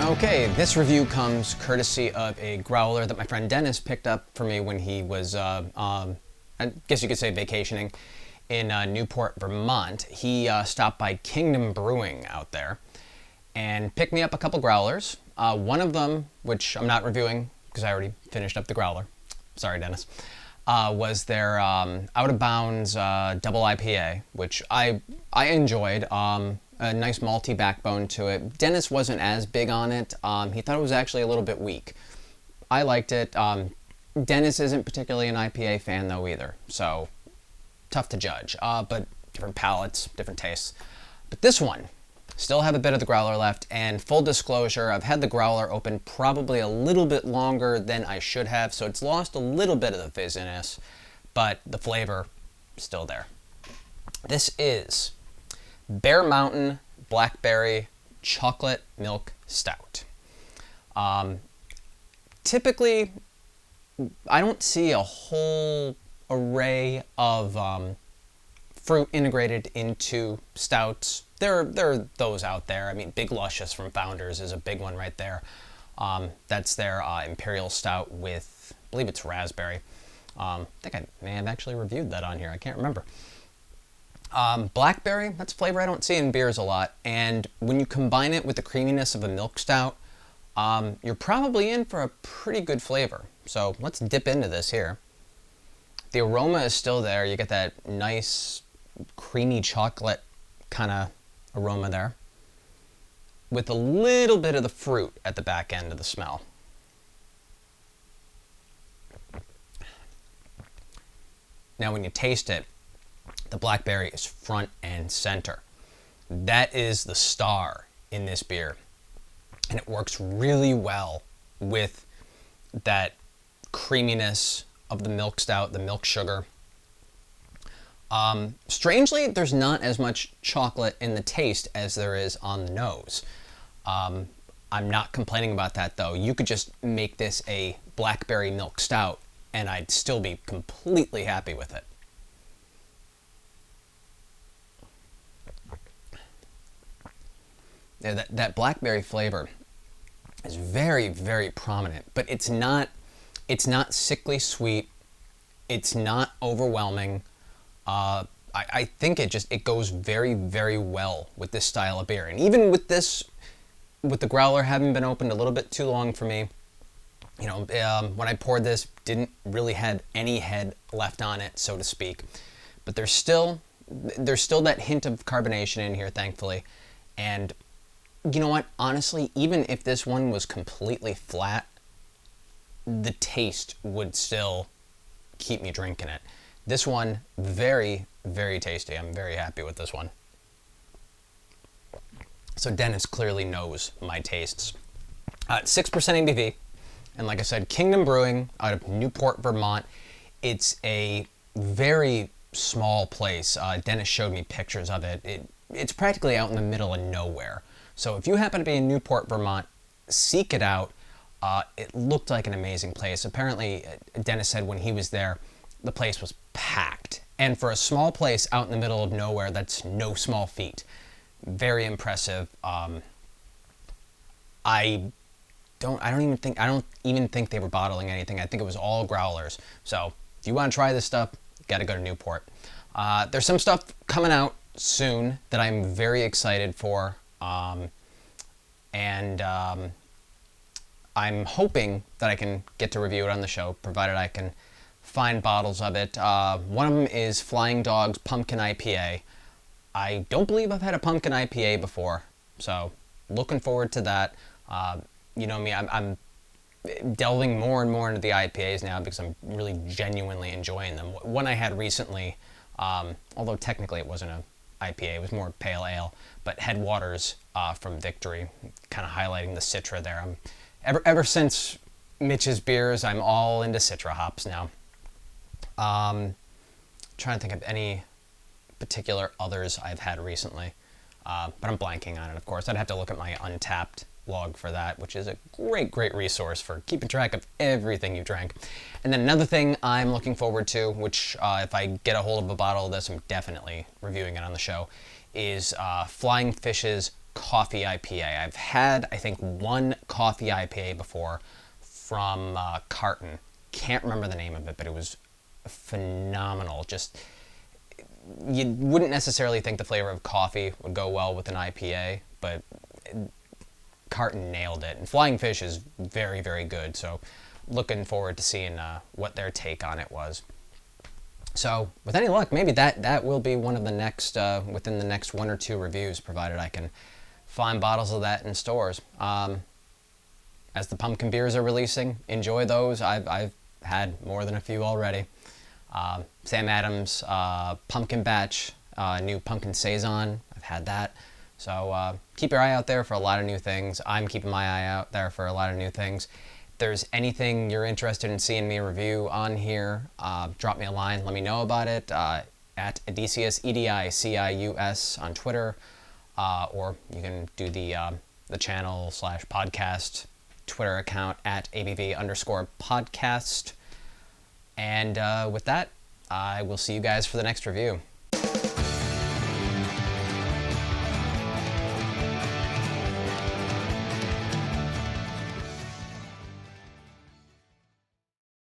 Okay, this review comes courtesy of a growler that my friend Dennis picked up for me when he was, I guess you could say vacationing in Newport, Vermont. He stopped by Kingdom Brewing out there and picked me up a couple growlers. One of them, which I'm not reviewing because I already finished up the growler. Sorry, Dennis. Was their Out of Bounds double IPA, which I enjoyed. A nice malty backbone to it. Dennis wasn't as big on it. He thought it was actually a little bit weak. I liked it. Dennis isn't particularly an IPA fan though either, so tough to judge. But different palates, different tastes. But this one, still have a bit of the growler left, and full disclosure, I've had the growler open probably a little bit longer than I should have, so it's lost a little bit of the fizziness, but the flavor is still there. This is Bear Mountain Blackberry Chocolate Milk Stout. Typically, I don't see a whole array of fruit integrated into stouts. There are those out there. I mean, Big Luscious from Founders is a big one right there. That's their Imperial Stout with, I believe it's raspberry. I think I may have actually reviewed that on here. I can't remember. Blackberry, that's a flavor I don't see in beers a lot, and when you combine it with the creaminess of a milk stout, you're probably in for a pretty good flavor. So let's dip into this here. The aroma is still there. You get that nice creamy chocolate kind of aroma there, with a little bit of the fruit at the back end of the smell. Now when you taste it, the blackberry is front and center. That is the star in this beer. And it works really well with that creaminess of the milk stout, the milk sugar. Strangely, there's not as much chocolate in the taste as there is on the nose. I'm not complaining about that though. You could just make this a blackberry milk stout and I'd still be completely happy with it. Yeah, that blackberry flavor is very, very prominent, but it's not sickly sweet. It's not overwhelming. I think it goes very, very well with this style of beer. And even with the growler having been opened a little bit too long for me, you know, when I poured this, didn't really have any head left on it, so to speak. But there's still that hint of carbonation in here, thankfully. And you know what? Honestly, even if this one was completely flat, the taste would still keep me drinking it. This one, very, very tasty. I'm very happy with this one. So Dennis clearly knows my tastes. 6% ABV, and like I said, Kingdom Brewing out of Newport, Vermont. It's a very small place. Dennis showed me pictures of it. It's practically out in the middle of nowhere. So if you happen to be in Newport, Vermont, seek it out. It looked like an amazing place. Apparently, Dennis said when he was there, the place was packed. And for a small place out in the middle of nowhere, that's no small feat. Very impressive. I don't even think they were bottling anything. I think it was all growlers. So if you want to try this stuff, you got to go to Newport. There's some stuff coming out soon that I'm very excited for. I'm hoping that I can get to review it on the show, provided I can find bottles of it. One of them is Flying Dog's Pumpkin IPA. I don't believe I've had a pumpkin IPA before, so looking forward to that. You know me, I'm delving more and more into the IPAs now because I'm really genuinely enjoying them. One I had recently, although technically it wasn't an IPA, it was more pale ale, but Headwaters from Victory, kind of highlighting the Citra there. Ever since Mitch's beers, I'm all into Citra hops now. Trying to think of any particular others I've had recently, but I'm blanking on it, of course. I'd have to look at my Untapped log for that, which is a great resource for keeping track of everything you drank. And then another thing I'm looking forward to, which if I get a hold of a bottle of this, I'm definitely reviewing it on the show, is Flying Fish's coffee IPA. I've had, I think, one coffee IPA before from Carton. Can't remember the name of it, but it was phenomenal. Just, you wouldn't necessarily think the flavor of coffee would go well with an IPA, but Carton nailed it. And Flying Fish is very, very good, so looking forward to seeing what their take on it was. So, with any luck, maybe that will be one of the next, within the next 1 or 2 reviews, provided I can find bottles of that in stores. As the pumpkin beers are releasing, enjoy those. I've had more than a few already. Sam Adams Pumpkin Batch, new Pumpkin Saison, I've had that. So keep your eye out there for a lot of new things. I'm keeping my eye out there for a lot of new things. If there's anything you're interested in seeing me review on here, drop me a line, let me know about it, at Edicius, EDICIUS on Twitter, or you can do the channel/podcast Twitter account at ABV_podcast. And with that, I will see you guys for the next review.